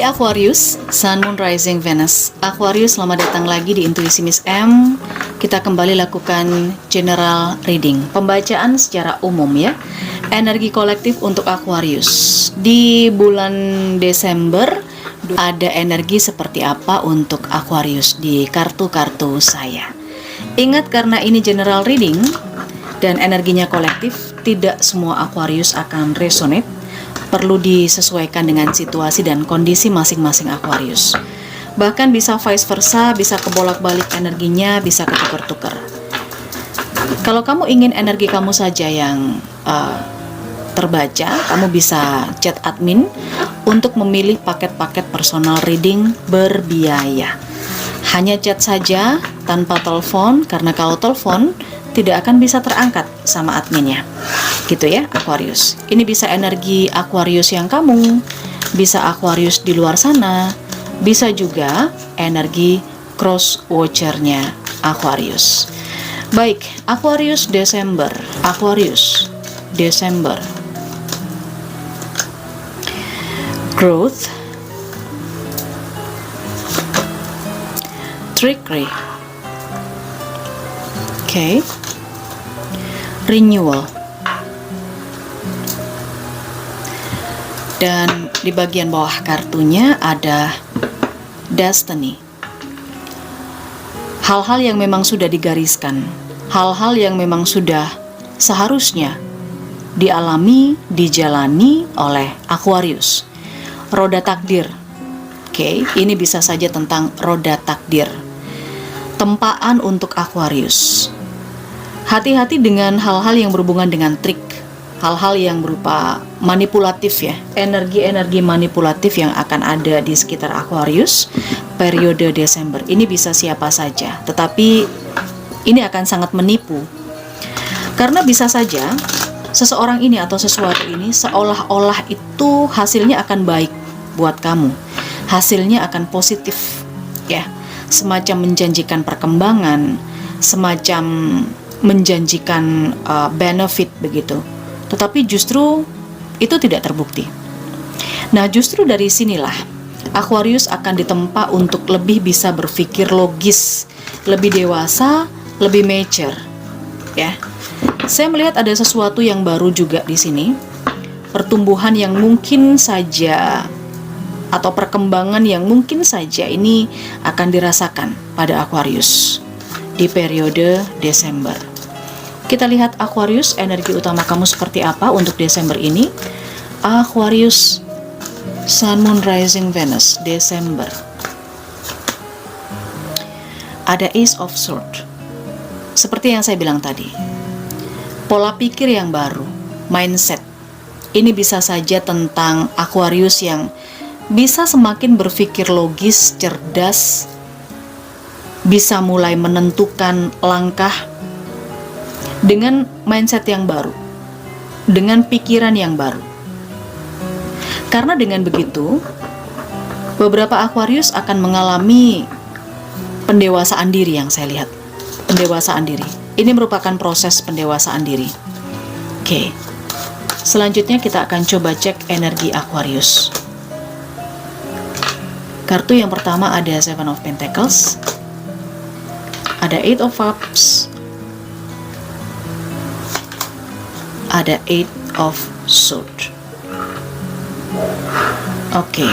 Hai Aquarius, Sun, Moon, Rising, Venus. Aquarius, selamat datang lagi di Intuisi Miss M. Kita kembali lakukan general reading, pembacaan secara umum ya. Energi kolektif untuk Aquarius. Di bulan Desember, ada energi seperti apa untuk Aquarius di kartu-kartu saya. Ingat, karena ini general reading dan energinya kolektif, tidak semua Aquarius akan resonate. Perlu disesuaikan dengan situasi dan kondisi masing-masing Aquarius. Bahkan bisa vice versa, bisa kebolak-balik energinya, bisa ketukar-tukar. Kalau kamu ingin energi kamu saja yang terbaca, kamu bisa chat admin untuk memilih paket-paket personal reading berbiaya. Hanya chat saja tanpa telepon, karena kalau telepon tidak akan bisa terangkat sama adminnya. Gitu ya Aquarius. Ini bisa energi Aquarius yang kamu, bisa Aquarius di luar sana, bisa juga energi cross watchernya Aquarius. Baik, Aquarius Desember. Aquarius Desember. Growth, trickery, okay, renewal. Dan di bagian bawah kartunya ada destiny. Hal-hal yang memang sudah digariskan, hal-hal yang memang sudah seharusnya dialami, dijalani oleh Aquarius. Roda takdir. Oke, ini bisa saja tentang roda takdir. Tempaan untuk Aquarius. Hati-hati dengan hal-hal yang berhubungan dengan trik, hal-hal yang berupa manipulatif ya, energi-energi manipulatif yang akan ada di sekitar Aquarius periode Desember. Ini bisa siapa saja, tetapi ini akan sangat menipu. Karena bisa saja seseorang ini atau sesuatu ini seolah-olah itu hasilnya akan baik buat kamu. Hasilnya akan positif ya, semacam menjanjikan perkembangan, semacam menjanjikan benefit begitu. Tetapi justru itu tidak terbukti. Nah, justru dari sinilah Aquarius akan ditempa untuk lebih bisa berpikir logis, lebih dewasa, lebih mature ya. Saya melihat ada sesuatu yang baru juga di sini. Pertumbuhan yang mungkin saja atau perkembangan yang mungkin saja ini akan dirasakan pada Aquarius di periode Desember. Kita lihat Aquarius, energi utama kamu seperti apa untuk Desember ini. Aquarius, Sun, Moon, Rising, Venus, Desember. Ada Ace of Swords. Seperti yang saya bilang tadi, pola pikir yang baru, mindset. Ini bisa saja tentang Aquarius yang bisa semakin berpikir logis, cerdas, bisa mulai menentukan langkah dengan mindset yang baru, dengan pikiran yang baru. Karena dengan begitu, beberapa Aquarius akan mengalami pendewasaan diri yang saya lihat. Pendewasaan diri. Ini merupakan proses pendewasaan diri. Oke. Selanjutnya kita akan coba cek energi Aquarius. Kartu yang pertama ada Seven of Pentacles, ada Eight of Cups, ada Eight of Swords. Oke.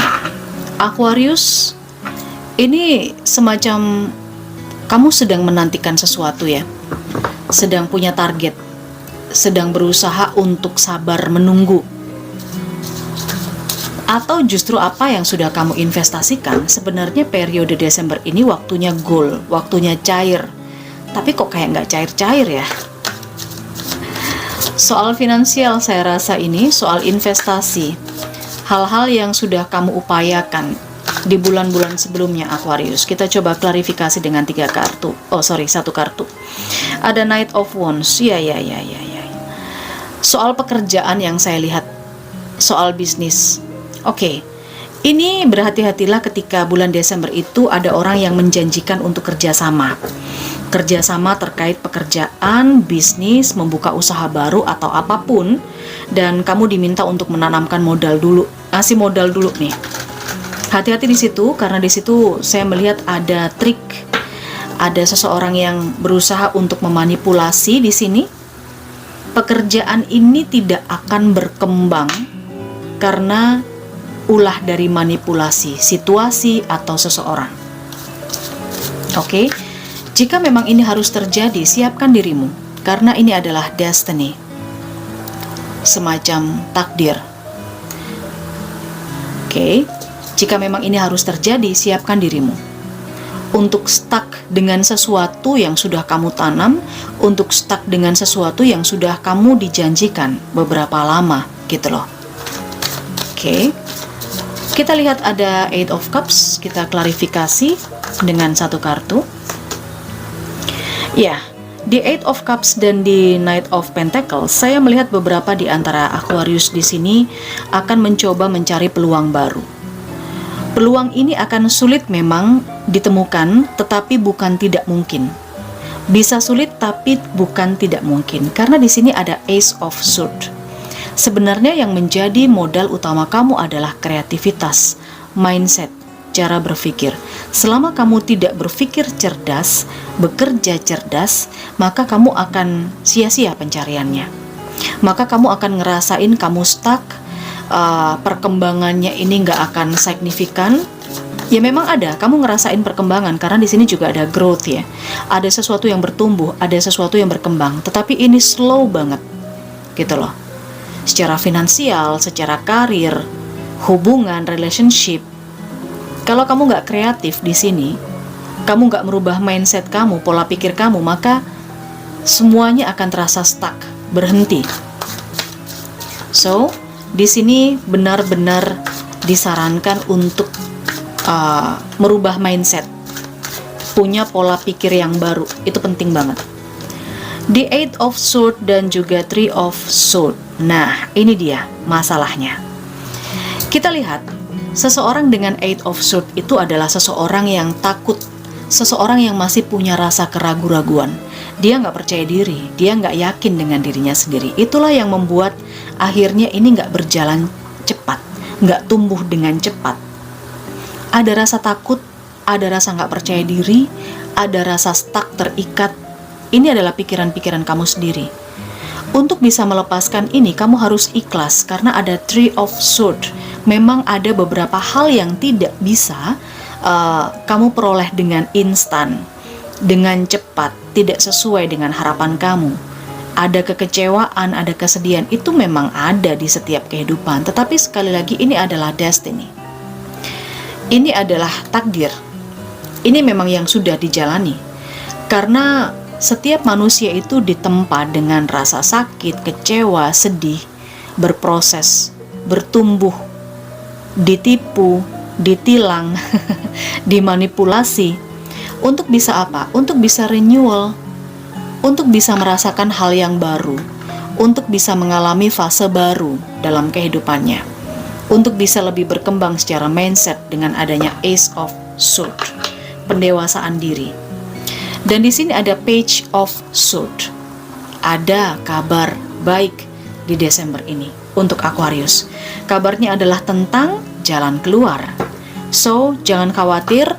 Aquarius, ini semacam kamu sedang menantikan sesuatu ya, sedang punya target, sedang berusaha untuk sabar menunggu. Atau justru apa yang sudah kamu investasikan, sebenarnya periode Desember ini waktunya goal, waktunya cair. Tapi kok kayak nggak cair-cair ya? Soal finansial saya rasa ini, soal investasi, hal-hal yang sudah kamu upayakan di bulan-bulan sebelumnya Aquarius. Kita coba klarifikasi dengan 3 kartu. Satu kartu. Ada Knight of Wands. Ya. Soal pekerjaan yang saya lihat, soal bisnis. Oke. Ini berhati-hatilah ketika bulan Desember itu ada orang yang menjanjikan untuk kerjasama. Kerjasama terkait pekerjaan, bisnis, membuka usaha baru atau apapun. Dan kamu diminta untuk menanamkan modal dulu. Kasih modal dulu nih. Hati-hati di situ, karena di situ saya melihat ada trik, ada seseorang yang berusaha untuk memanipulasi di sini. Pekerjaan ini tidak akan berkembang karena ulah dari manipulasi situasi atau seseorang. Oke, jika memang ini harus terjadi, siapkan dirimu, karena ini adalah destiny, semacam takdir. Oke, jika memang ini harus terjadi, siapkan dirimu untuk stuck dengan sesuatu yang sudah kamu tanam, untuk stuck dengan sesuatu yang sudah kamu dijanjikan beberapa lama, gitu loh. Oke, kita lihat ada Eight of Cups, kita klarifikasi dengan satu kartu. Ya, di Eight of Cups dan di Knight of Pentacles, saya melihat beberapa di antara Aquarius di sini akan mencoba mencari peluang baru. Peluang ini akan sulit memang ditemukan, tetapi bukan tidak mungkin. Bisa sulit tapi bukan tidak mungkin, karena di sini ada Ace of Swords. Sebenarnya yang menjadi modal utama kamu adalah kreativitas, mindset, cara berpikir. Selama kamu tidak berpikir cerdas, bekerja cerdas, maka kamu akan sia-sia pencariannya. Maka kamu akan ngerasain kamu stuck, perkembangannya ini nggak akan signifikan. Ya memang ada, kamu ngerasain perkembangan karena di sini juga ada growth ya. Ada sesuatu yang bertumbuh, ada sesuatu yang berkembang, tetapi ini slow banget, gitu loh. Secara finansial, secara karir, hubungan, relationship. Kalau kamu nggak kreatif di sini, kamu nggak merubah mindset kamu, pola pikir kamu, maka semuanya akan terasa stuck, berhenti. So, di sini benar-benar disarankan untuk merubah mindset, punya pola pikir yang baru, itu penting banget. The Eight of Swords dan juga Three of Swords. Nah, ini dia masalahnya. Kita lihat, seseorang dengan Eight of Swords itu adalah seseorang yang takut, seseorang yang masih punya rasa keraguan-raguan. Dia nggak percaya diri, dia nggak yakin dengan dirinya sendiri. Itulah yang membuat akhirnya ini nggak berjalan cepat, nggak tumbuh dengan cepat. Ada rasa takut, ada rasa nggak percaya diri, ada rasa stuck, terikat. Ini adalah pikiran-pikiran kamu sendiri. Untuk bisa melepaskan ini, kamu harus ikhlas karena ada Three of Swords. Memang ada beberapa hal yang tidak bisa kamu peroleh dengan instan, dengan cepat, tidak sesuai dengan harapan kamu. Ada kekecewaan, ada kesedihan, itu memang ada di setiap kehidupan. Tetapi sekali lagi, ini adalah destiny. Ini adalah takdir. Ini memang yang sudah dijalani. Karena setiap manusia itu ditempa dengan rasa sakit, kecewa, sedih, berproses, bertumbuh, ditipu, ditilang, dimanipulasi. Untuk bisa apa? Untuk bisa renewal, untuk bisa merasakan hal yang baru, untuk bisa mengalami fase baru dalam kehidupannya, untuk bisa lebih berkembang secara mindset dengan adanya Ace of Swords, pendewasaan diri. Dan di sini ada Page of Swords. Ada kabar baik di Desember ini untuk Aquarius. Kabarnya adalah tentang jalan keluar. So, jangan khawatir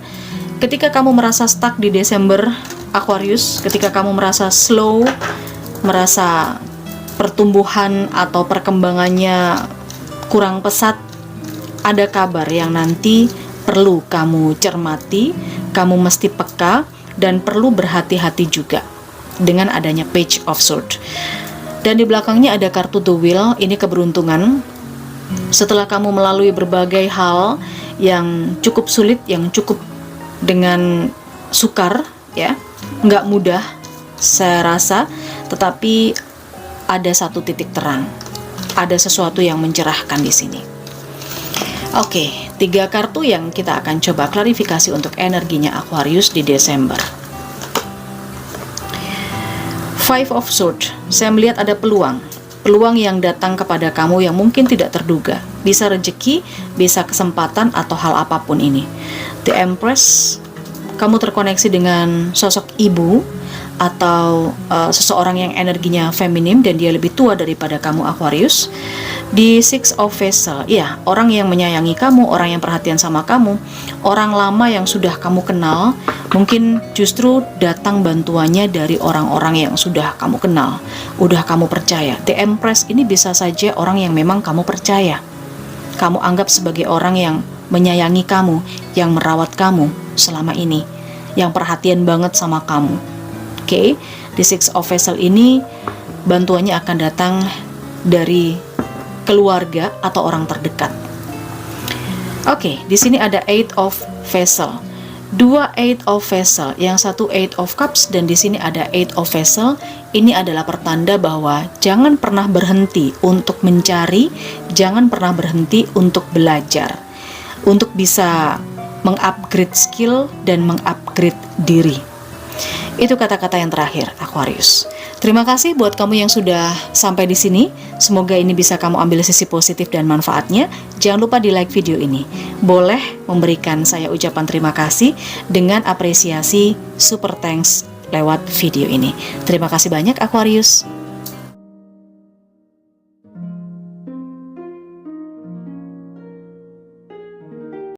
ketika kamu merasa stuck di Desember, Aquarius, ketika kamu merasa slow, merasa pertumbuhan atau perkembangannya kurang pesat, ada kabar yang nanti perlu kamu cermati, kamu mesti peka, dan perlu berhati-hati juga dengan adanya Page of Swords. Dan di belakangnya ada kartu The Wheel, ini keberuntungan. Setelah kamu melalui berbagai hal yang cukup sulit, yang cukup dengan sukar, ya, nggak mudah, saya rasa, tetapi ada satu titik terang. Ada sesuatu yang mencerahkan di sini. Oke, 3 kartu yang kita akan coba klarifikasi untuk energinya Aquarius di Desember. Five of Swords, saya melihat ada peluang yang datang kepada kamu yang mungkin tidak terduga. Bisa rezeki, bisa kesempatan, atau hal apapun ini. The Empress, kamu terkoneksi dengan sosok ibu atau seseorang yang energinya feminim dan dia lebih tua daripada kamu Aquarius. Di Six of Vessel, ya, orang yang menyayangi kamu, orang yang perhatian sama kamu, orang lama yang sudah kamu kenal, mungkin justru datang bantuannya dari orang-orang yang sudah kamu kenal, udah kamu percaya. The Empress ini bisa saja orang yang memang kamu percaya, kamu anggap sebagai orang yang menyayangi kamu, yang merawat kamu selama ini, yang perhatian banget sama kamu. Oke, di Six of Vessel ini bantuannya akan datang dari keluarga atau orang terdekat. Oke, di sini ada Eight of Vessel. Dua Eight of Vessel, yang satu Eight of Cups dan di sini ada Eight of Vessel. Ini adalah pertanda bahwa jangan pernah berhenti untuk mencari, jangan pernah berhenti untuk belajar, untuk bisa mengupgrade skill dan mengupgrade diri. Itu kata-kata yang terakhir, Aquarius. Terima kasih buat kamu yang sudah sampai di sini. Semoga ini bisa kamu ambil sisi positif dan manfaatnya. Jangan lupa di like video ini. Boleh memberikan saya ucapan terima kasih dengan apresiasi super thanks lewat video ini. Terima kasih banyak, Aquarius.